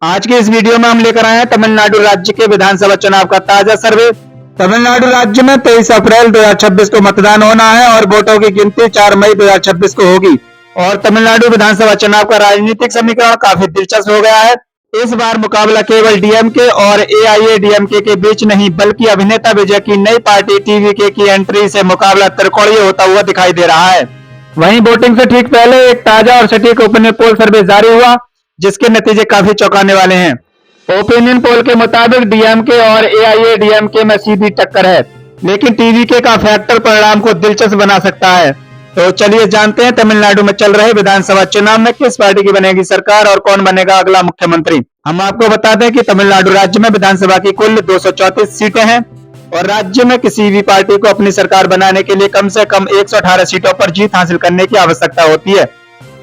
आज के इस वीडियो में हम लेकर आए हैं तमिलनाडु राज्य के विधानसभा चुनाव का ताजा सर्वे। तमिलनाडु राज्य में 23 अप्रैल 2026 को मतदान होना है और वोटों की गिनती 4 मई 2026 को होगी। और तमिलनाडु विधानसभा चुनाव का राजनीतिक समीकरण काफी दिलचस्प हो गया है। इस बार मुकाबला केवल डीएमके और एआईएडीएमके के बीच नहीं, बल्कि अभिनेता विजय की नई पार्टी टीवीके की एंट्री से मुकाबला त्रिकोणीय होता हुआ दिखाई दे रहा है। वहीं वोटिंग से ठीक पहले एक ताजा और सटीक ओपिनियन पोल सर्वे जारी हुआ, जिसके नतीजे काफी चौंकाने वाले हैं। ओपिनियन पोल के मुताबिक डीएमके और एआईएडीएमके में सीधी टक्कर है, लेकिन टीवीके का फैक्टर परिणाम को दिलचस्प बना सकता है। तो चलिए जानते हैं तमिलनाडु में चल रहे विधानसभा चुनाव में किस पार्टी की बनेगी सरकार और कौन बनेगा अगला मुख्यमंत्री। हम आपको बता दें कि तमिलनाडु राज्य में विधानसभा की कुल 234 सीटें हैं और राज्य में किसी भी पार्टी को अपनी सरकार बनाने के लिए कम से कम 118 सीटों पर जीत हासिल करने की आवश्यकता होती है।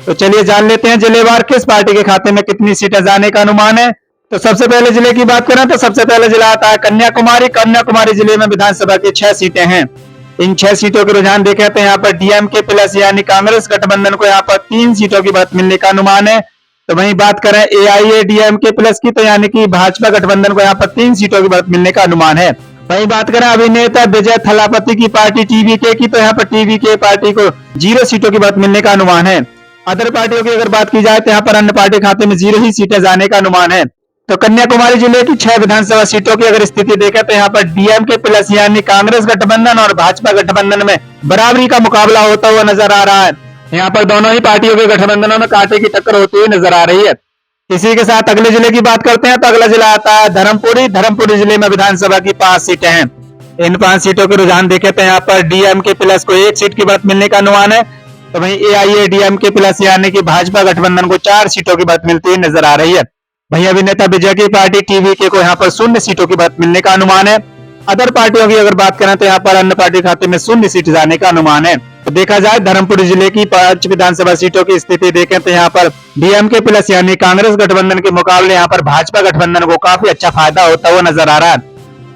तो चलिए जान लेते हैं जिलेवार किस पार्टी के खाते में कितनी सीटें जाने का अनुमान है। तो सबसे पहले जिले की बात करें तो सबसे पहले जिला आता है कन्याकुमारी। कन्याकुमारी जिले में विधानसभा की 6 सीटें हैं। इन 6 सीटों के रुझान देखें तो यहाँ पर डीएमके प्लस यानी कांग्रेस गठबंधन को यहाँ पर 3 सीटों की बढ़त मिलने का अनुमान है। तो वहीं बात करें एआईएडीएमके प्लस की तो यानी कि भाजपा गठबंधन को यहाँ पर 3 सीटों की बढ़त मिलने का अनुमान है। वहीं बात करें अभिनेता विजय थलापति की पार्टी टीवीके की तो यहाँ पर टीवीके पार्टी को 0 सीटों की बढ़त मिलने का अनुमान है। अदर पार्टियों की अगर बात की जाए तो यहाँ पर अन्य पार्टी खाते में 0 ही सीटें जाने का अनुमान है। तो कन्याकुमारी जिले की 6 विधानसभा सीटों की अगर स्थिति देखें तो यहाँ पर डीएमके प्लस यानी कांग्रेस गठबंधन और भाजपा गठबंधन में बराबरी का मुकाबला होता हुआ नजर आ रहा है। यहाँ पर दोनों ही पार्टियों के गठबंधनों में कांटे की टक्कर होती हुई नजर आ रही है। इसी के साथ अगले जिले की बात करते हैं तो अगला जिला आता है धर्मपुरी। धर्मपुरी जिले में विधानसभा की 5 सीटें हैं। इन 5 सीटों के रुझान देखें तो यहाँ पर डीएमके प्लस को 1 सीट की बढ़त मिलने का अनुमान है। तो वहीं एआईएडीएमके प्लस यानी कि भाजपा गठबंधन को 4 सीटों की बढ़त मिलती हुई नजर आ रही है। वहीं अभिनेता विजय की पार्टी टीवीके को यहाँ पर 0 सीटों की बढ़त मिलने का अनुमान है। अदर पार्टियों की अगर बात करें तो यहाँ पर अन्य पार्टी खाते में 0 सीट जाने का अनुमान है। तो देखा जाए धर्मपुरी जिले की 5 विधानसभा सीटों की स्थिति देखें तो यहाँ पर डीएमके प्लस यानी कांग्रेस गठबंधन के मुकाबले यहाँ पर भाजपा गठबंधन को काफी अच्छा फायदा होता हुआ नजर आ रहा है।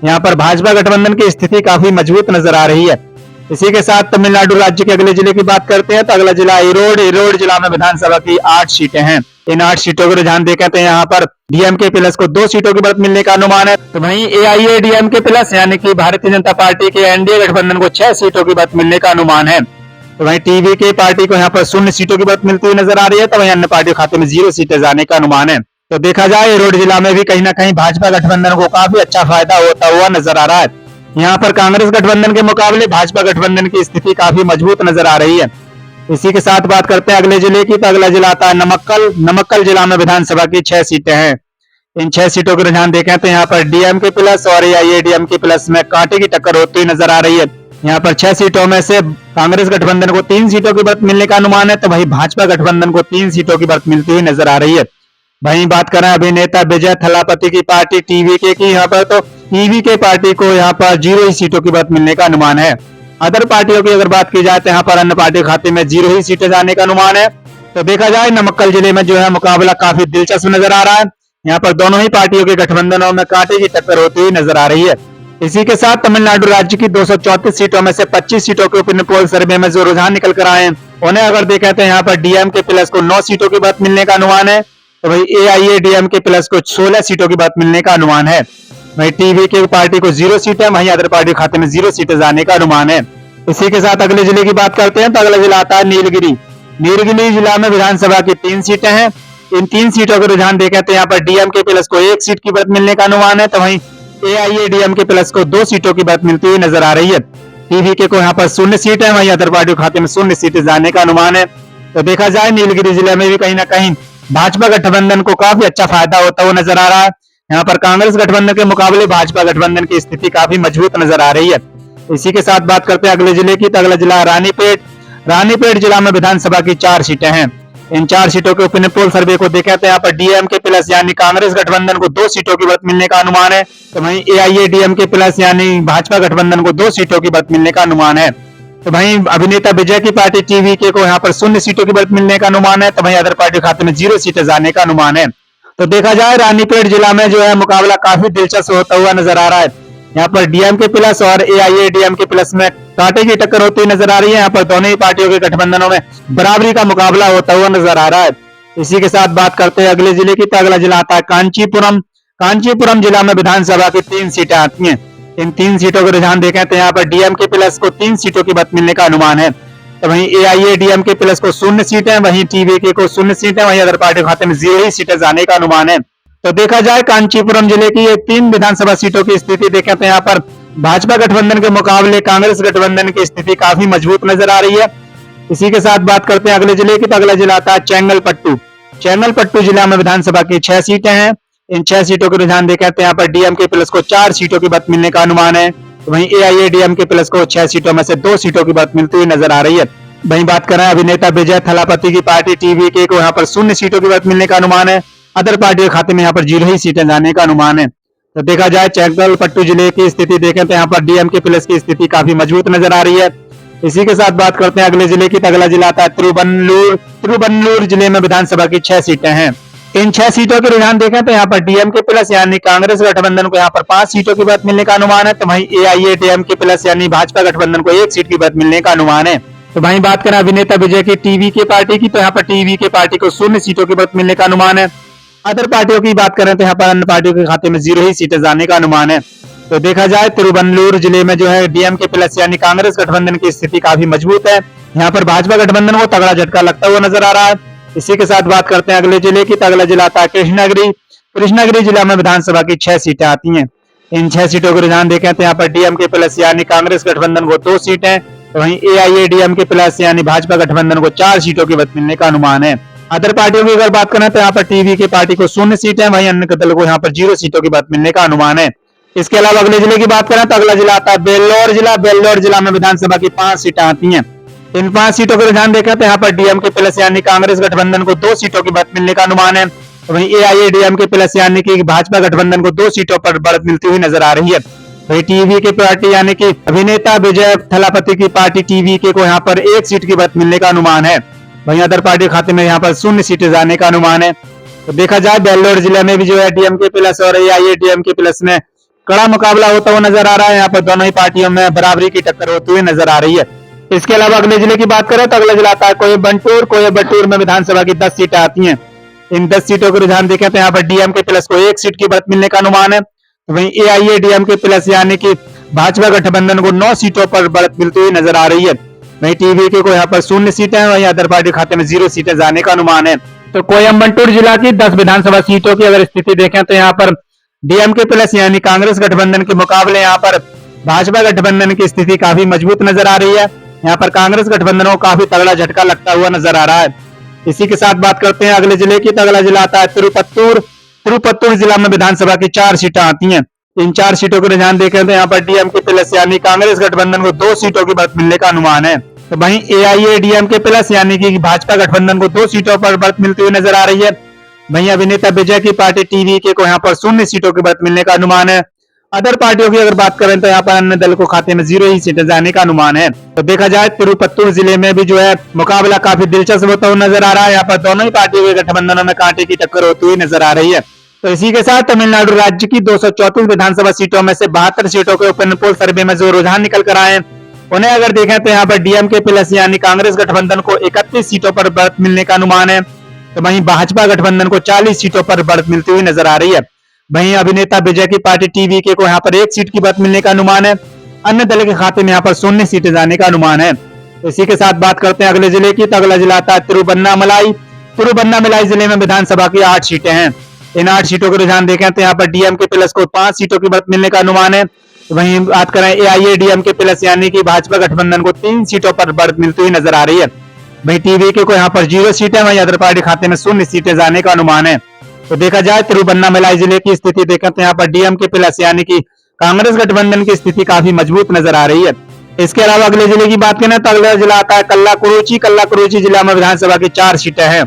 यहाँ पर भाजपा गठबंधन की स्थिति काफी मजबूत नजर आ रही है। इसी के साथ तमिलनाडु राज्य के अगले जिले की बात करते हैं तो अगला जिला इरोड। इरोड जिला में विधानसभा की 8 सीटें हैं। इन 8 सीटों के रुझान देखें तो यहाँ पर डीएमके प्लस को 2 सीटों की बढ़त मिलने का अनुमान है। तो वहीं एआईएडीएमके प्लस यानी कि भारतीय जनता पार्टी के एनडीए गठबंधन को 6 सीटों की बढ़त मिलने का अनुमान है। तो वहीं टीवीके पार्टी को यहाँ पर 0 सीटों की बढ़त मिलती हुई नजर आ रही है। तो वहीं अन्य पार्टी खाते में 0 सीटें जाने का अनुमान है। तो देखा जाए इरोड जिला में भी कहीं ना कहीं भाजपा गठबंधन को काफी अच्छा फायदा होता हुआ नजर आ रहा है। यहाँ पर कांग्रेस गठबंधन के मुकाबले भाजपा गठबंधन की स्थिति काफी मजबूत नजर आ रही है। इसी के साथ बात करते हैं अगले जिले की तो अगला जिला आता है नमक्कल। नमक्कल जिला में विधानसभा की 6 सीटें हैं। इन 6 सीटों के रुझान देखें तो यहाँ पर डीएमके प्लस और एआईएडीएमके प्लस में कांटे की टक्कर होती हुई नजर आ रही है। यहाँ पर 6 सीटों में से कांग्रेस गठबंधन को 3 सीटों की बढ़त मिलने का अनुमान है। तो वहीं भाजपा गठबंधन को 3 सीटों की बढ़त मिलती हुई नजर आ रही है। वहीं बात करें अभिनेता विजय थलापति की पार्टी टीवीके की, यहाँ पर तो टीवीके पार्टी को यहाँ पर 0 ही सीटों की बढ़त मिलने का अनुमान है। अदर पार्टियों की अगर बात की जाए तो यहाँ पर अन्य पार्टी खाते में 0 ही सीटें जाने का अनुमान है। तो देखा जाए नमक्कल जिले में जो है मुकाबला काफी दिलचस्प नजर आ रहा है। यहाँ पर दोनों ही पार्टियों के गठबंधनों में कांटे की टक्कर होती हुई नजर आ रही है। इसी के साथ तमिलनाडु राज्य की 234 सीटों में से 25 सीटों के ओपिनियन पोल सर्वे में जो रुझान निकल कर आए उन्हें अगर देखें तो यहाँ पर डीएमके प्लस को 9 सीटों की बढ़त मिलने का अनुमान है। तो वही एआईएडीएमके प्लस को 16 सीटों की बढ़त मिलने का अनुमान है। वही टीवीके पार्टी को 0 सीटें, वहीं अदर पार्टी खाते में 0 सीटें जाने का अनुमान है। इसी के साथ अगले जिले की बात करते हैं तो अगला जिला आता है नीलगिरी। नीलगिरी जिला में विधानसभा की 3 सीटें हैं। इन 3 सीटों के रुझान देखें तो यहाँ पर डीएमके प्लस को 1 सीट की बढ़त मिलने का अनुमान है। तो वहीं एआईएडीएमके प्लस को 2 सीटों की बढ़त मिलती हुई नजर आ रही है। टीवीके को यहाँ पर 0 सीट है, वहीं अदर पार्टी खाते में 0 सीटें जाने का अनुमान है। तो देखा जाए नीलगिरी जिले में भी कहीं ना कहीं भाजपा गठबंधन को काफी अच्छा फायदा होता हुआ नजर आ रहा है। यहाँ पर कांग्रेस गठबंधन के मुकाबले भाजपा गठबंधन की स्थिति काफी मजबूत नजर आ रही है। इसी के साथ बात करते हैं अगले जिले की तो अगला जिला रानीपेट। रानीपेट जिला में विधानसभा की 4 सीटें हैं। इन 4 सीटों के ओपिनियन पोल सर्वे को देखा तो यहाँ पर डीएमके प्लस यानी कांग्रेस गठबंधन को 2 सीटों की बढ़त मिलने का अनुमान है। तो वहीं एआईएडीएमके प्लस यानी भाजपा गठबंधन को 2 सीटों की बढ़त मिलने का अनुमान है। तो वहीं अभिनेता विजय की पार्टी टीवीके को यहाँ पर 0 सीटों की बढ़त मिलने का अनुमान है। तो वहीं अदर पार्टी खाते में 0 सीटें जाने का अनुमान है। तो देखा जाए रानीपेट जिला में जो है मुकाबला काफी दिलचस्प होता हुआ नजर आ रहा है। यहाँ पर डीएमके प्लस और एआईएडीएमके प्लस में कांटे की टक्कर होती नजर आ रही है। यहाँ पर दोनों ही पार्टियों के गठबंधनों में बराबरी का मुकाबला होता हुआ नजर आ रहा है। इसी के साथ बात करते हैं अगले जिले की, तो अगला जिला आता है कांचीपुरम। कांचीपुरम जिला में विधानसभा की 3 सीटें आती हैं। इन 3 सीटों को रुझान देखें तो यहाँ पर डीएमके प्लस को 3 सीटों की मत मिलने का अनुमान है। तो वहीं एआईएडीएमके प्लस को 0 सीटें, वहीं टीवीके को 0 सीटें, वहीं अदर पार्टी के खाते में 0 ही सीटें जाने का अनुमान है। तो देखा जाए कांचीपुरम जिले की ये 3 विधानसभा सीटों की स्थिति देखें तो यहाँ पर भाजपा गठबंधन के मुकाबले कांग्रेस गठबंधन की स्थिति काफी मजबूत नजर आ रही है। इसी के साथ बात करते हैं अगले जिले की, तो अगला जिला आता है चेंगलपट्टू। चेंगलपट्टू जिला में विधानसभा की 6 सीटें हैं। इन 6 सीटों को रुझान देखें तो यहाँ पर डीएमके प्लस को 4 सीटों की मत मिलने का अनुमान है। वहीं एआईएडीएमके प्लस को 6 सीटों में से 2 सीटों की मत मिलती हुई नजर आ रही है। वहीं बात करें अभिनेता विजय थलापति की पार्टी टीवीके को यहाँ पर 0 सीटों की मत मिलने का अनुमान है। अदर पार्टी के खाते में यहाँ पर 0 ही सीटें जाने का अनुमान है। तो देखा जाए चेंगलपट्टू जिले की स्थिति देखें तो यहाँ पर डीएमके प्लस की स्थिति काफी मजबूत नजर आ रही है। इसी के साथ बात करते हैं अगले जिले की, तो अगला जिला आता है तिरुवन्नूर। तिरुवन्नूर जिले में विधानसभा की 6 सीटें हैं। इन 6 सीटों के रुझान देखें तो यहाँ पर डीएमके प्लस यानी कांग्रेस गठबंधन को यहाँ पर 5 सीटों की बात मिलने का अनुमान है। तो वहीं एआईएडीएमके प्लस यानी भाजपा गठबंधन को 1 सीट की बात मिलने का अनुमान है। तो वहीं बात करें अभिनेता विजय की टीवीके पार्टी की, तो यहाँ पर टीवीके पार्टी को 0 सीटों की बात मिलने का अनुमान है। अदर पार्टियों की बात करें तो यहाँ पर अन्य पार्टियों के खाते में 0 ही सीटें जाने का अनुमान है। तो देखा जाए तिरुवन्नूर जिले में जो है डीएमके प्लस यानी कांग्रेस गठबंधन की स्थिति काफी मजबूत है। यहाँ पर भाजपा गठबंधन को तगड़ा झटका लगता हुआ नजर आ रहा है। इसी के साथ बात करते हैं अगले जिले की, तो अगला जिला आता है कृष्णगिरी। कृष्णगिरी जिला में विधानसभा की 6 सीटें आती हैं। इन 6 सीटों को रुझान देखें तो यहाँ पर डीएमके प्लस यानी कांग्रेस गठबंधन को 2 सीटें, तो वहीं एआईएडीएमके प्लस यानी भाजपा गठबंधन को 4 सीटों की मत मिलने का अनुमान है। अदर पार्टियों की अगर बात करें तो यहाँ पर टीवीके पार्टी को 0 सीटें, वहीं अन्य दल को यहाँ पर 0 सीटों की मत मिलने का अनुमान है। इसके अलावा अगले जिले की बात करें तो अगला जिला आता है बेल्लौर जिला। बेल्लौर जिला में विधानसभा की 5 सीटें आती हैं। इन 5 सीटों को रुझान देखें तो यहाँ पर डीएमके प्लस यानी कांग्रेस गठबंधन को 2 सीटों की बढ़त मिलने का अनुमान है। वहीं एआईएडीएमके प्लस यानी कि भाजपा गठबंधन को 2 सीटों पर बढ़त मिलती हुई नजर आ रही है। वहीं टीवीके पार्टी यानी कि अभिनेता विजय थलापति की पार्टी टीवीके को यहाँ पर 1 सीट की बढ़त मिलने का अनुमान है। वहीं अदर पार्टी खाते में यहाँ पर 0 सीटें जाने का अनुमान है। तो देखा जाए बेल्लौर जिले में भी जो है डीएमके प्लस और एआईएडीएमके प्लस में कड़ा मुकाबला होता हुआ नजर आ रहा है। यहाँ पर दोनों ही पार्टियों में बराबरी की टक्कर होती हुई नजर आ रही है। इसके अलावा अगले जिले की बात करें तो अगला जिला आता है कोयम्बटूर। कोयम्बटूर में विधानसभा की 10 सीटें आती हैं। इन 10 सीटों को रुझान देखें तो यहाँ पर डीएमके प्लस को 1 सीट की बढ़त मिलने का अनुमान है। वहीं एआईएडीएमके प्लस यानी कि भाजपा गठबंधन को 9 सीटों पर बढ़त मिलती हुई नजर आ रही है। वहीं टीवीके को यहाँ पर 0 सीटें हैं, वहीं अदर पार्टी खाते में 0 सीटें जाने का अनुमान है। तो कोयम्बटूर जिला की 10 विधानसभा सीटों की अगर स्थिति देखें तो यहाँ पर डीएमके प्लस यानी कांग्रेस गठबंधन के मुकाबले यहाँ पर भाजपा गठबंधन की स्थिति काफी मजबूत नजर आ रही है। यहाँ पर कांग्रेस गठबंधन को काफी तगड़ा झटका लगता हुआ नजर आ रहा है। इसी के साथ बात करते हैं अगले जिले की, तो अगला जिला आता है तिरुपत्तूर। तिरुपत्तूर जिला में विधानसभा की 4 सीटें आती हैं। इन 4 सीटों को रुझान देखें तो यहाँ पर डीएमके प्लस यानी कांग्रेस गठबंधन को 2 सीटों की बढ़त मिलने का अनुमान है। तो वहीं एआईएडीएमके प्लस यानी कि भाजपा गठबंधन को 2 सीटों पर बढ़त मिलती हुई नजर आ रही है। वहीं अभिनेता विजय की पार्टी टीवीके को यहाँ पर 0 सीटों की बढ़त मिलने का अनुमान है। अदर पार्टियों की अगर बात करें तो यहाँ पर अन्य दल को खाते में 0 ही सीटें जाने का अनुमान है। तो देखा जाए तिरुपत्तूर जिले में भी जो है मुकाबला काफी दिलचस्प होता हुआ नजर आ रहा है। यहाँ पर दोनों ही पार्टियों के गठबंधनों में कांटे की टक्कर होती हुई नजर आ रही है। तो इसी के साथ तमिलनाडु राज्य की 234 विधानसभा सीटों में से 72 सीटों के ओपिनियन पोल सर्वे में जो रुझान निकल कर आए उन्हें अगर देखें तो यहाँ पर डीएमके प्लस यानी कांग्रेस गठबंधन को 31 सीटों पर बढ़त मिलने का अनुमान है। तो वहीं भाजपा गठबंधन को 40 सीटों पर बढ़त मिलती हुई नजर आ रही है। वहीं अभिनेता विजय की पार्टी टीवीके को यहाँ पर 1 सीट की बढ़त मिलने का अनुमान है। अन्य दल के खाते में यहाँ पर 0 सीटें जाने का अनुमान है। तो इसी के साथ बात करते हैं अगले जिले की, तो अगला जिला आता है तिरुवन्नामलाई। तिरुवन्नामलाई जिले में विधानसभा की 8 सीटें हैं। इन 8 सीटों को रुझान देखें तो यहाँ पर डीएमके प्लस को 5 सीटों की बढ़त मिलने का अनुमान है। वहीं बात करें एआईएडीएमके प्लस यानी कि भाजपा गठबंधन को 3 सीटों पर बढ़त मिलती हुई नजर आ रही है। वहीं टीवीके को यहाँ पर 0 सीटें, वहीं अदर पार्टी खाते में 0 सीटें जाने का अनुमान है। तो देखा जाए तिरुवन्नामलाई जिले की स्थिति देखें तो यहाँ पर डीएमके प्लस यानी कि कांग्रेस गठबंधन की स्थिति काफी मजबूत नजर आ रही है। इसके अलावा अगले जिले की बात करें तो अगला जिला आता है कल्लाकुरुची। कल्लाकुरुची जिला में विधानसभा की 4 सीटें हैं।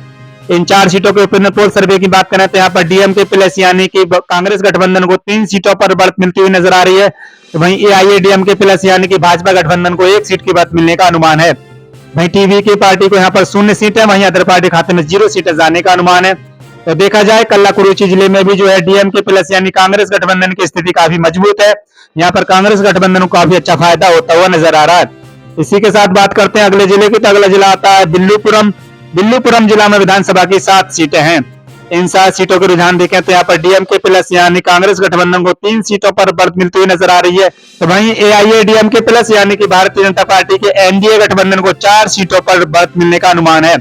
इन 4 सीटों के ओपिनियन पोल सर्वे की बात करें तो यहाँ पर डीएमके प्लस यानी कि कांग्रेस गठबंधन को 3 सीटों पर बढ़त मिलती हुई नजर आ रही है। तो वहीं एआईएडीएमके प्लस यानी कि भाजपा गठबंधन को 1 सीट की बढ़त मिलने का अनुमान है। वहीं टीवीके पार्टी को यहाँ पर 0 सीटें, वहीं अदर पार्टी खाते में 0 सीटें जाने का अनुमान है। तो देखा जाए कल्लाकुरुची जिले में भी जो है डीएमके प्लस यानी कांग्रेस गठबंधन की स्थिति काफी मजबूत है। यहाँ पर कांग्रेस गठबंधन को काफी अच्छा फायदा होता हुआ नजर आ रहा है। इसी के साथ बात करते हैं अगले जिले की, तो अगला जिला आता है विल्लुपुरम। विल्लुपुरम जिला में विधानसभा की 7 सीटें हैं। इन 7 सीटों के रुझान देखें तो यहाँ पर डीएमके प्लस यानी कांग्रेस गठबंधन को 3 सीटों पर बढ़त मिलती हुई नजर आ रही है, तो वहीं एआईएडीएमके प्लस यानी कि भारतीय जनता पार्टी के एनडीए गठबंधन को 4 सीटों पर बढ़त मिलने का अनुमान है।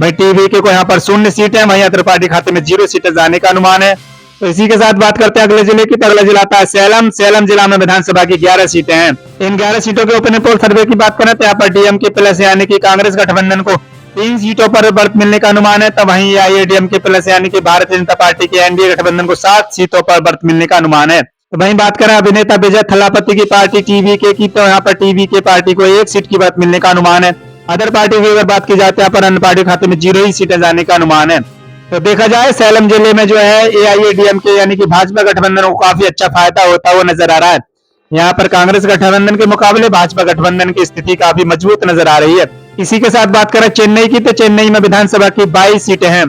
वहीं टीवीके को यहाँ पर 0 सीटें, वहीं अदर पार्टी खाते में 0 सीटें जाने का अनुमान है। तो इसी के साथ बात करते हैं अगले जिले की, तो अगला जिला आता है सेलम। सेलम जिला में विधानसभा की 11 सीटें हैं। इन 11 सीटों के ओपिनियन पोल सर्वे की बात करें तो यहाँ पर डीएमके प्लस यानी कि कांग्रेस गठबंधन को 3 सीटों पर बढ़त मिलने का अनुमान है, तो वहीं एआईएडीएमके प्लस यानी कि भारतीय जनता पार्टी के एनडीए गठबंधन को 7 सीटों पर बढ़त मिलने का अनुमान है। तो वहीं बात करें अभिनेता विजय थलापति की पार्टी टीवीके की, तो यहाँ पर टीवीके पार्टी को 1 सीट की बढ़त मिलने का अनुमान है। अदर पार्टी की अगर बात की जाए तो यहाँ पर अन्य पार्टी खाते में 0 ही सीटें जाने का अनुमान है। तो देखा जाए सेलम जिले में जो है एआईएडीएमके यानी कि भाजपा गठबंधन को काफी अच्छा फायदा होता हुआ नजर आ रहा है। यहाँ पर कांग्रेस गठबंधन के मुकाबले भाजपा गठबंधन की स्थिति काफी मजबूत नजर आ रही है। इसी के साथ बात करें चेन्नई की, तो चेन्नई में विधानसभा की 22 सीटें हैं।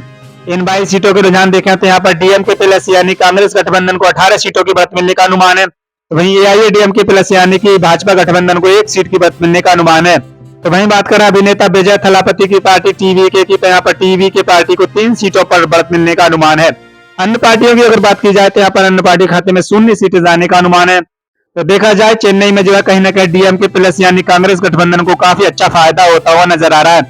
इन 22 सीटों के रुझान देखें तो यहाँ पर डीएमके प्लस यानी कांग्रेस गठबंधन को 18 सीटों की बढ़त मिलने का अनुमान है, तो वहीं एआईएडीएमके प्लस यानी कि भाजपा गठबंधन को 1 सीट की बढ़त मिलने का अनुमान है। तो वहीं बात करें अभिनेता विजय थलापति की पार्टी टीवीके की, तो यहाँ पर टीवीके पार्टी को 3 सीटों पर बढ़त मिलने का अनुमान है। अन्य पार्टियों की अगर बात की जाए तो यहाँ पर अन्य पार्टी खाते में 0 सीटें जाने का अनुमान है। तो देखा जाए चेन्नई में जो है कहीं ना कहीं डीएमके प्लस यानी कांग्रेस गठबंधन को काफी अच्छा फायदा होता हुआ नजर आ रहा है।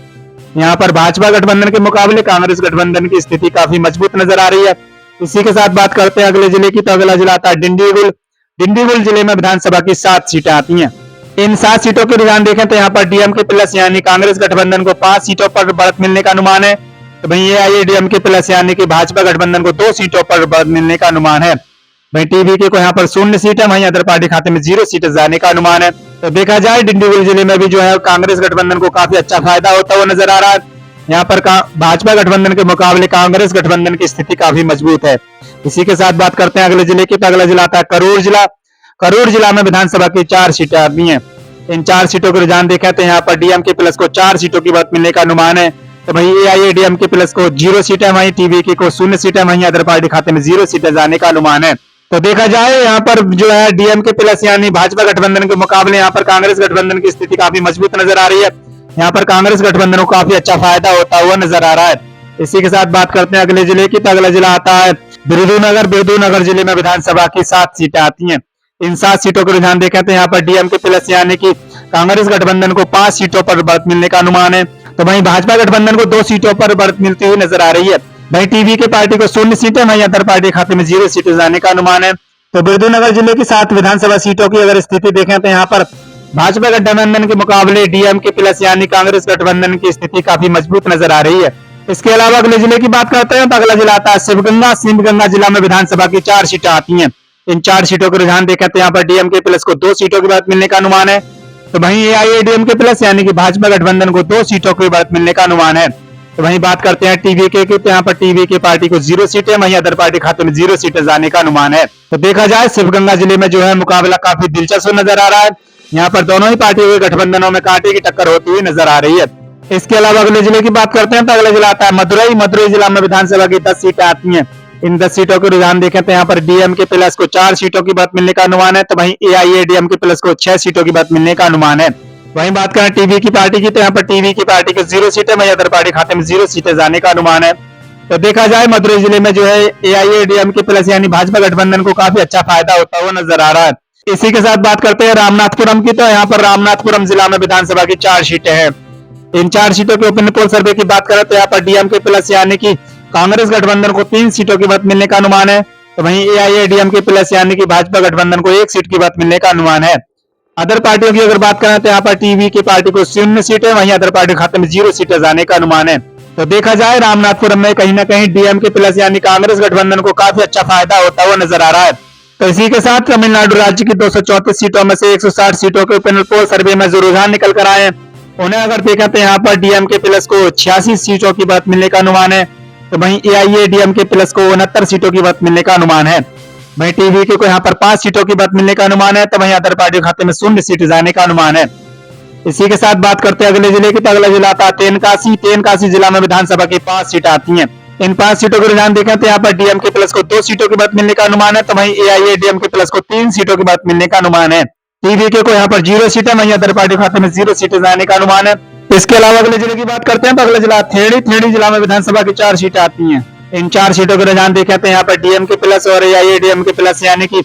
यहाँ पर भाजपा गठबंधन के मुकाबले कांग्रेस गठबंधन की स्थिति काफी मजबूत नजर आ रही है। इसी के साथ बात करते हैं अगले जिले की, तो अगला जिला आता है डिंडीगुल। डिंडीगुल जिले में विधानसभा की 7 सीटें आती हैं। इन 7 सीटों के रुझान देखें तो यहाँ पर डीएमके प्लस यानी कांग्रेस गठबंधन को 5 सीटों पर बढ़त मिलने का अनुमान है, तो वहीं एआईएडीएमके प्लस यानी कि भाजपा गठबंधन को 2 सीटों पर बढ़त मिलने का अनुमान है। वहीं टीवीके को यहाँ पर 0 सीट है, वहीं अदर पार्टी खाते में 0 सीटें जाने का अनुमान है। तो देखा जाए डिंडीगुल जिले में भी जो है कांग्रेस गठबंधन को काफी अच्छा फायदा होता हुआ नजर आ रहा है। यहाँ पर भाजपा गठबंधन के मुकाबले कांग्रेस गठबंधन की स्थिति काफी मजबूत है। इसी के साथ बात करते हैं अगले जिले की, तो अगला जिला आता है करूर जिला। करूर जिला में विधानसभा की 4 सीटें आती हैं। इन 4 सीटों के रुझान देखें तो यहाँ पर डीएमके प्लस को 4 सीटों की बढ़त मिलने का अनुमान है, तो वहीं एआईएडीएमके प्लस को 0 सीटें, वहीं टीवीके को 0 सीटें, वहीं अदर पार्टी खाते में 0 सीटें जाने का अनुमान है। तो देखा जाए यहाँ पर जो है डीएमके प्लस यानी भाजपा गठबंधन के मुकाबले यहाँ पर कांग्रेस गठबंधन की स्थिति काफी मजबूत नजर आ रही है। यहाँ पर कांग्रेस गठबंधन को काफी अच्छा फायदा होता हुआ नजर आ रहा है। इसी के साथ बात करते हैं अगले जिले की, तो अगला जिला आता है बिरदूनगर। बिरदूनगर जिले में विधानसभा की 7 सीटें आती हैं। इन 7 सीटों के रुझान देखें तो यहाँ पर डीएमके प्लस यानी कि कांग्रेस गठबंधन को 5 सीटों पर बढ़त मिलने का अनुमान है, तो वहीं भाजपा गठबंधन को 2 सीटों पर बढ़त मिलती हुई नजर आ रही है। वहीं टीवीके पार्टी को 0 सीटें, वहीं अदर पार्टी खाते में 0 सीटें जाने का अनुमान है। तो बिरदूनगर जिले की 7 विधानसभा सीटों की अगर स्थिति देखें तो यहाँ पर भाजपा गठबंधन के मुकाबले डीएमके प्लस यानी कांग्रेस गठबंधन की स्थिति काफी मजबूत नजर आ रही है। इसके अलावा अगले जिले की बात करते हैं तो अगला जिला आता है शिवगंगा। शिवगंगा जिला में विधानसभा की 4 सीटें आती हैं। इन 4 सीटों के रुझान देखें तो यहाँ पर डीएमके प्लस को 2 सीटों की बढ़त मिलने का अनुमान है, तो वहीं एआईएडीएमके प्लस यानी कि भाजपा गठबंधन को 2 सीटों की बढ़त मिलने का अनुमान है। तो वहीं बात करते हैं टीवीके की, तो यहाँ पर टीवीके पार्टी को 0 सीटें, वहीं अदर पार्टी खाते में 0 सीटें जाने का अनुमान है। तो देखा जाए शिवगंगा जिले में जो है मुकाबला काफी दिलचस्प नजर आ रहा है। यहाँ पर दोनों ही पार्टियों के गठबंधनों में कांटे की टक्कर होती हुई नजर आ रही है। इसके अलावा अगले जिले की बात करते हैं तो अगला जिला आता है मदुरई। मदुरई जिला में विधानसभा की 10 सीटें आती हैं। इन 10 सीटों के रुझान देखें तो यहाँ पर डीएमके प्लस को 4 सीटों की बढ़त मिलने का अनुमान है, तो वहीं एआईएडीएमके प्लस को 6 सीटों की बढ़त मिलने का अनुमान है। वहीं बात करें टीवी की पार्टी की, तो यहाँ पर टीवी की पार्टी को 0 सीटें, वहीं अदर पार्टी खाते में 0 सीटें जाने का अनुमान है। तो देखा जाए मदुरई जिले में जो है एआईएडीएमके प्लस यानी भाजपा गठबंधन को काफी अच्छा फायदा होता हुआ नजर आ रहा है। इसी के साथ बात करते हैं रामनाथपुरम की, तो यहाँ पर रामनाथपुरम जिला में विधानसभा की 4 सीटें हैं। इन 4 सीटों के ओपिनियन पोल सर्वे की बात करें तो यहाँ पर डीएमके प्लस यानी कि कांग्रेस गठबंधन को 3 सीटों की बढ़त मिलने का अनुमान है, तो वहीं एआईएडीएमके प्लस यानी कि भाजपा गठबंधन को 1 सीट की बढ़त मिलने का अनुमान है। अदर पार्टियों की अगर बात करें तो यहाँ पर टीवी की पार्टी को 0 सीटें, वहीं अदर पार्टी खाते में 0 सीटें जाने का अनुमान है। तो देखा जाए रामनाथपुरम में कहीं ना कहीं डीएमके प्लस यानी कांग्रेस गठबंधन को काफी अच्छा फायदा होता हुआ नजर आ रहा है। तो इसी के साथ तमिलनाडु राज्य की 234 सीटों में से 160 सीटों के ओपिनियन पोल सर्वे में जो रुझान निकल कर आए उन्हें अगर देखा तो यहाँ पर डीएमके प्लस को 86 सीटों की बढ़त मिलने का अनुमान है, तो वहीं एआईएडीएमके प्लस को 69 सीटों की बढ़त मिलने का अनुमान है। वहीं टीवीके को यहाँ पर 5 सीटों की बढ़त मिलने का अनुमान है, तो वहीं अदर पार्टी खाते में 0 सीट जाने का अनुमान है। इसी के साथ बात करते हैं अगले जिले की, तो अगला जिला आता है तेनकासी। तेनकासी जिला में विधानसभा की 5 सीटें आती हैं। इन 5 सीटों को रुझान देखें तो यहाँ पर डीएमके प्लस को 2 सीटों की बढ़त मिलने का अनुमान है, तो वहीं एआईएडीएमके प्लस को 3 सीटों की बढ़त मिलने का अनुमान है। टीवीके को यहाँ पर 0 सीटें, वहीं अदर पार्टी खाते में 0 सीटें जाने का अनुमान है। इसके अलावा अगले जिले की बात करते हैं तो अगला जिला थेड़ी। थेड़ी जिला में विधानसभा की 4 सीटें आती हैं। इन 4 सीटों के रुझान देखे तो यहाँ पर डीएमके प्लस और एआईएडीएमके प्लस यानी कि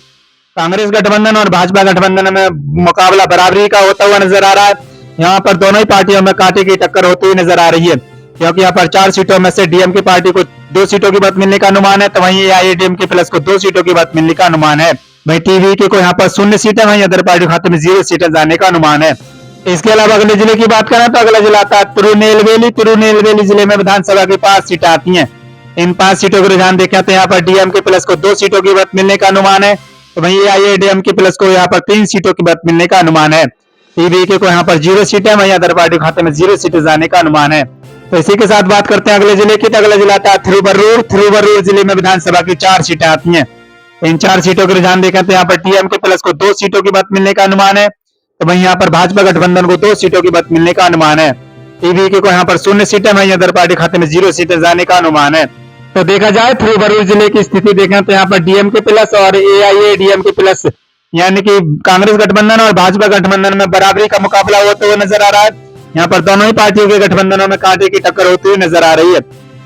कांग्रेस गठबंधन और भाजपा गठबंधन में मुकाबला बराबरी का होता हुआ नजर आ रहा है। यहाँ पर दोनों ही पार्टियों में कांटे की टक्कर होती हुई नजर आ रही है, क्योंकि यहाँ पर 4 सीटों में से डीएमके पार्टी को 2 सीटों की बात मिलने का अनुमान है, तो वहीं एआईएडीएमके प्लस को 2 सीटों की बात मिलने का अनुमान है। वहीं टीवीके को यहाँ पर 0 सीटें, वहीं अदर पार्टी खाते में 0 सीटें जाने का अनुमान है। इसके अलावा अगले जिले की बात करें तो अगला जिला आता है तिरुनेलवेली। तिरुनेलवेली जिले में विधानसभा की 5 सीटें आती हैं। इन 5 सीटों को रुझान देखें तो यहाँ पर डीएमके प्लस को 2 सीटों की बात मिलने का अनुमान है, तो वहीं एआईएडीएमके प्लस को यहाँ पर 3 सीटों की बात मिलने का अनुमान है। टीवीके को यहाँ पर 0 सीटें, वहीं अदर पार्टी खाते में 0 सीटें जाने का अनुमान है। तो इसी के साथ बात करते हैं अगले जिले की, तो अगला जिला आता है थिरुवरूर। थिरुवरूर जिले में विधानसभा की 4 सीटें आती हैं। इन 4 सीटों को रुझान देखें तो यहाँ पर डीएमके प्लस को 2 सीटों की बात मिलने का अनुमान है, तो वहीं यहाँ पर भाजपा गठबंधन को 2 सीटों की बात मिलने का अनुमान है। टीवीके को यहाँ पर 0 सीटें, वहीं अदर पार्टी खाते में 0 सीटें जाने का अनुमान है। तो देखा जाए थिरुवरूर जिले की स्थिति देखें तो यहाँ पर डीएमके प्लस और एआईएडीएमके प्लस यानी कि कांग्रेस गठबंधन और भाजपा गठबंधन में बराबरी का मुकाबला होते हुए नजर आ रहा है। यहाँ पर दोनों ही पार्टियों के गठबंधनों में कांटे की टक्कर होती हुई नजर आ रही है।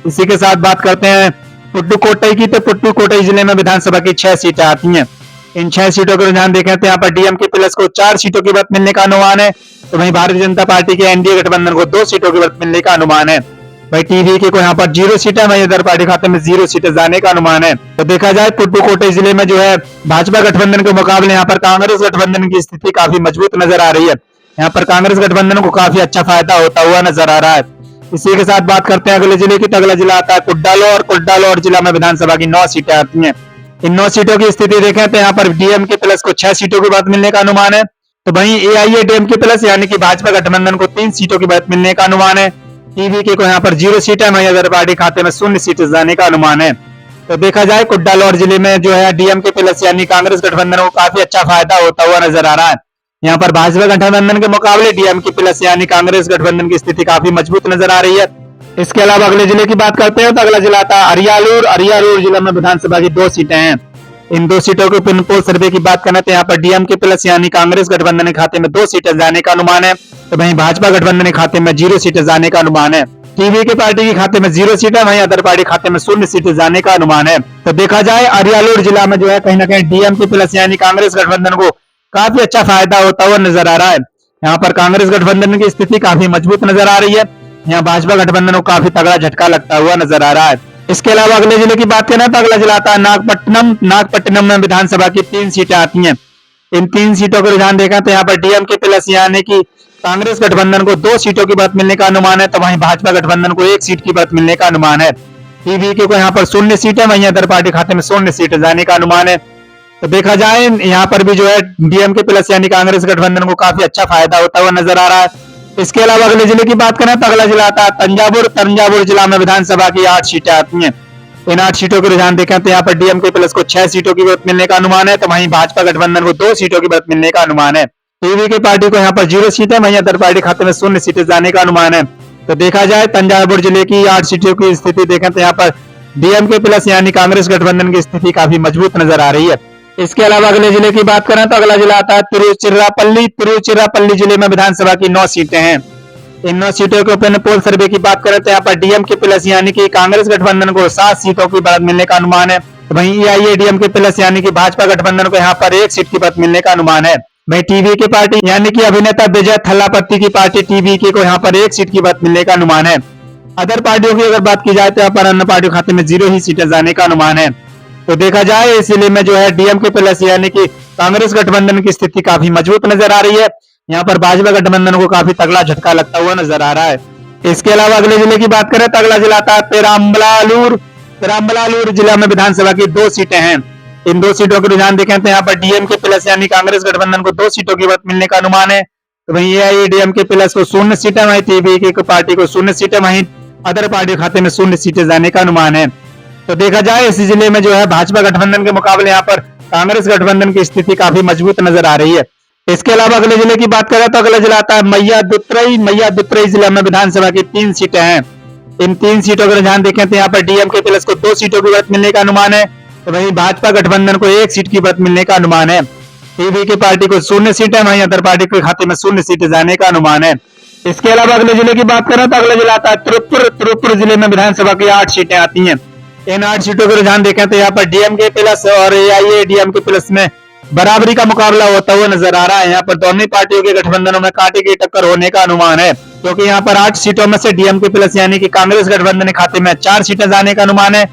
इसी के साथ बात करते हैं पुडुकोट्टई की, तो पुडुकोट्टई जिले में विधानसभा की 6 सीटें आती हैं। इन 6 सीटों का रुझान देखें तो यहाँ पर डीएमके प्लस को 4 सीटों की बात मिलने का अनुमान है, तो वहीं भारतीय जनता पार्टी के एनडीए गठबंधन को 2 सीटों की बात मिलने का अनुमान है। वही टीवीके को यहाँ पर 0 सीटें, वहीं अदर पार्टी खाते में 0 सीटें जाने का अनुमान है। तो देखा जाए पुडुकोट्टई जिले में जो है भाजपा गठबंधन के मुकाबले यहाँ पर कांग्रेस गठबंधन की स्थिति काफी मजबूत नजर आ रही है। यहाँ पर कांग्रेस गठबंधन को काफी अच्छा फायदा होता हुआ नजर आ रहा है। इसी के साथ बात करते हैं अगले जिले की, तो अगला जिला आता है कुड्डालोर। कुड्डालोर जिला में विधानसभा की 9 सीटें आती हैं। इन 9 सीटों की स्थिति देखें तो यहाँ पर डीएमके प्लस को 6 सीटों की बात मिलने का अनुमान है, तो वहीं एआईएडीएमके प्लस यानी कि भाजपा गठबंधन को 3 सीटों की बात मिलने का अनुमान है। टीवीके को यहाँ पर 0 सीटें, वहीं अदर पार्टी खाते में 0 सीटें जाने का अनुमान है। तो देखा जाए कुड्डालोर जिले में जो है डीएमके प्लस यानी कांग्रेस गठबंधन को काफी अच्छा फायदा होता हुआ नजर आ रहा है। यहाँ पर भाजपा गठबंधन के मुकाबले डीएमके प्लस यानी कांग्रेस गठबंधन की स्थिति काफी मजबूत नजर आ रही है। इसके अलावा अगले जिले की बात करते हैं तो अगला जिला आता है अरियालूर। अरियालूर जिला में विधानसभा की 2 सीटें हैं। इन 2 सीटों के पिन पोल सर्वे की बात करें तो यहाँ पर डीएमके प्लस यानी कांग्रेस गठबंधन के खाते में 2 सीटें जाने का अनुमान है, तो वहीं भाजपा गठबंधन के खाते में 0 सीटें जाने का अनुमान है। टीवीके पार्टी के खाते में 0 सीटें, वहीं अदर पार्टी खाते में 0 सीटें जाने का अनुमान है। तो देखा जाए अरियालूर जिला में जो है कहीं ना कहीं डीएमके प्लस यानी कांग्रेस गठबंधन को काफी अच्छा फायदा होता हुआ नजर आ रहा है। यहाँ पर कांग्रेस गठबंधन की स्थिति काफी मजबूत नजर आ रही है। यहाँ भाजपा गठबंधन को काफी तगड़ा झटका लगता हुआ नजर आ रहा है। इसके अलावा अगले जिले की बात करें तो अगला जिला आता है नागपट्टनम। नागपट्टनम में विधानसभा की 3 सीटें आती हैं। इन 3 सीटों को रुझान देखा तो यहाँ पर डीएमके प्लस यानी कि कांग्रेस गठबंधन को 2 सीटों की बात मिलने का अनुमान है, तो वहीं भाजपा गठबंधन को 1 सीट की बात मिलने का अनुमान है। टीवीके को यहाँ पर 0 सीटें, वहीं अदर पार्टी खाते में 0 सीटें जाने का अनुमान है। तो देखा जाए यहाँ पर भी जो है डीएमके प्लस यानी कांग्रेस गठबंधन को काफी अच्छा फायदा होता हुआ नजर आ रहा है। इसके अलावा अगले जिले की बात करें तो अगला जिला आता है तंजावुर। तंजावुर जिला में विधानसभा की 8 सीटें आती हैं। इन 8 सीटों को रुझान देखें तो यहाँ पर डीएमके प्लस को 6 सीटों की बात मिलने का अनुमान है, तो वहीं भाजपा गठबंधन को 2 सीटों की बात मिलने का अनुमान है। टीवीके पार्टी को यहाँ पर 0 सीटें, वहीं अदर पार्टी खाते में 0 सीटें जाने का अनुमान है। तो देखा जाए तंजावुर जिले की 8 सीटों की स्थिति देखें तो यहाँ पर डीएमके प्लस यानी कांग्रेस गठबंधन की स्थिति काफी मजबूत नजर आ रही है। इसके अलावा अगले जिले की बात करें तो अगला जिला आता है तिरुचिरापल्ली। तिरुचिरापल्ली जिले में विधानसभा की 9 सीटें हैं। इन 9 सीटों के ओपन पोल सर्वे की बात करें तो यहाँ पर डीएमके प्लस यानी कि कांग्रेस गठबंधन को 7 सीटों की बात मिलने का अनुमान है, तो वहीं एआईएडीएमके प्लस यानी कि भाजपा गठबंधन को यहाँ पर 1 सीट की बात मिलने का अनुमान है। वहीं टीवीके पार्टी यानी कि अभिनेता विजय थल्लापति की पार्टी टीवीके को यहाँ पर 1 सीट की बात मिलने का अनुमान है। अदर पार्टियों की अगर बात की जाए तो यहाँ पर अन्य पार्टियों खाते में 0 ही सीटें जाने का अनुमान है। तो देखा जाए इस जिले में जो है डीएमके प्लस यानी कि कांग्रेस गठबंधन की स्थिति काफी मजबूत नजर आ रही है। यहाँ पर भाजपा गठबंधन को काफी तगड़ा झटका लगता हुआ नजर आ रहा है। इसके अलावा अगले जिले की बात करें तो अगला जिला आता है पेराम्बलालूर। पेराम्बलालूर जिला में विधानसभा की 2 सीटें हैं। इन 2 सीटों के रुझान देखें तो यहाँ पर डीएमके प्लस यानी कांग्रेस गठबंधन को 2 सीटों की बात मिलने का अनुमान है, तो वहीं एआईएडीएमके प्लस को 0 सीटें, वहीं टीवीके पार्टी को 0 सीटें, वहीं अदर पार्टी खाते में 0 सीटें जाने का अनुमान है। तो देखा जाए इस जिले में जो है भाजपा गठबंधन के मुकाबले यहाँ पर कांग्रेस गठबंधन की स्थिति काफी मजबूत नजर आ रही है। इसके अलावा अगले जिले की बात करें तो अगला जिला आता है मैयादुतुरई। मैयादुतुरई जिला में विधानसभा की 3 सीटें हैं। इन 3 सीटों का रुझान देखें तो यहाँ पर डीएमके प्लस को 2 सीटों की बात मिलने का अनुमान है, तो वहीं भाजपा गठबंधन को 1 सीट की बात मिलने का अनुमान है। टीवीके पार्टी को 0 सीटें, वहीं अदर पार्टी के खाते में 0 सीटें जाने का अनुमान है। इसके अलावा अगले जिले की बात करें तो अगला जिला आता है तिरुपुर जिले में विधानसभा की 8 सीटें आती हैं। इन 8 सीटों का रुझान देखें तो यहाँ पर डीएमके प्लस और एआईएडीएमके प्लस में बराबरी का मुकाबला होता हुआ नजर आ रहा है। यहाँ पर दोनों पार्टियों के गठबंधनों में कांटे की टक्कर होने का अनुमान है, क्योंकि यहाँ पर 8 सीटों में से डीएमके प्लस यानी कि कांग्रेस गठबंधन के खाते में 4 सीटें जाने का अनुमान है,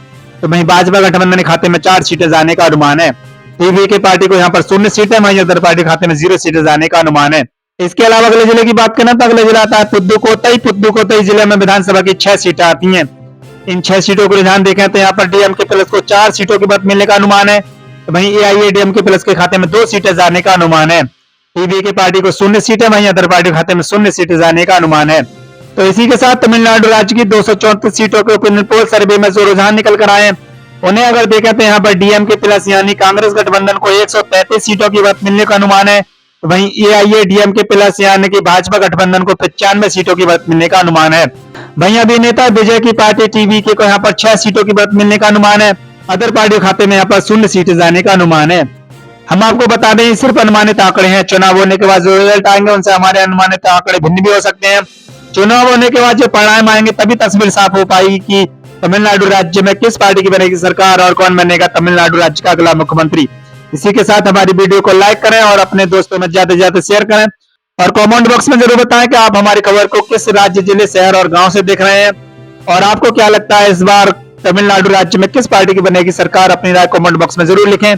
तो वहीं भाजपा गठबंधन के खाते में 4 सीटें जाने का अनुमान है। टीवीके पार्टी को यहाँ पर 0 सीटें, वहीं अदर पार्टी खाते में 0 सीटें जाने का अनुमान है। इसके अलावा अगले जिले की बात करें तो अगले जिला आता है पुद्दुकोट्टई जिले में विधानसभा की 6 सीटें आती हैं। इन 6 सीटों को रुझान देखें तो यहाँ पर डीएमके प्लस को 4 सीटों की मत मिलने का अनुमान है, तो वहीं एआईएडीएमके प्लस के खाते में 2 सीटें जाने का अनुमान है। टीवीके पार्टी को 0 सीटें, वहीं अदर पार्टी के खाते में 0 सीटें जाने का अनुमान है। तो इसी के साथ तमिलनाडु राज्य की 234 सीटों के ओपिनियन पोल सर्वे में जो रुझान निकल कर आए उन्हें अगर देखें तो यहाँ पर डीएमके प्लस यानी कांग्रेस गठबंधन को 133 सीटों की मत मिलने का अनुमान है, वहीं एआईएडीएमके प्लस यानी कि भाजपा गठबंधन को 95 सीटों की मत मिलने का अनुमान है। वहीं अभिनेता विजय की पार्टी टीवीके को यहाँ पर 6 सीटों की मत मिलने का अनुमान है। अदर पार्टी खाते में यहाँ पर 0 सीटें जाने का अनुमान है। हम आपको बता दें सिर्फ अनुमानित आंकड़े हैं, चुनाव होने के बाद जो रिजल्ट आएंगे उनसे हमारे अनुमानित आंकड़े भिन्न भी हो सकते हैं। चुनाव होने के बाद जो परिणाम आएंगे तभी तस्वीर साफ हो पाएगी कि तमिलनाडु राज्य में किस पार्टी की बनेगी सरकार और कौन बनेगा तमिलनाडु राज्य का अगला मुख्यमंत्री। इसी के साथ हमारी वीडियो को लाइक करें और अपने दोस्तों में ज्यादा से ज्यादा शेयर करें और कमेंट बॉक्स में जरूर बताएं कि आप हमारी खबर को किस राज्य, जिले, शहर और गांव से देख रहे हैं और आपको क्या लगता है इस बार तमिलनाडु राज्य में किस पार्टी की बनेगी सरकार। अपनी राय कमेंट बॉक्स में जरूर लिखें।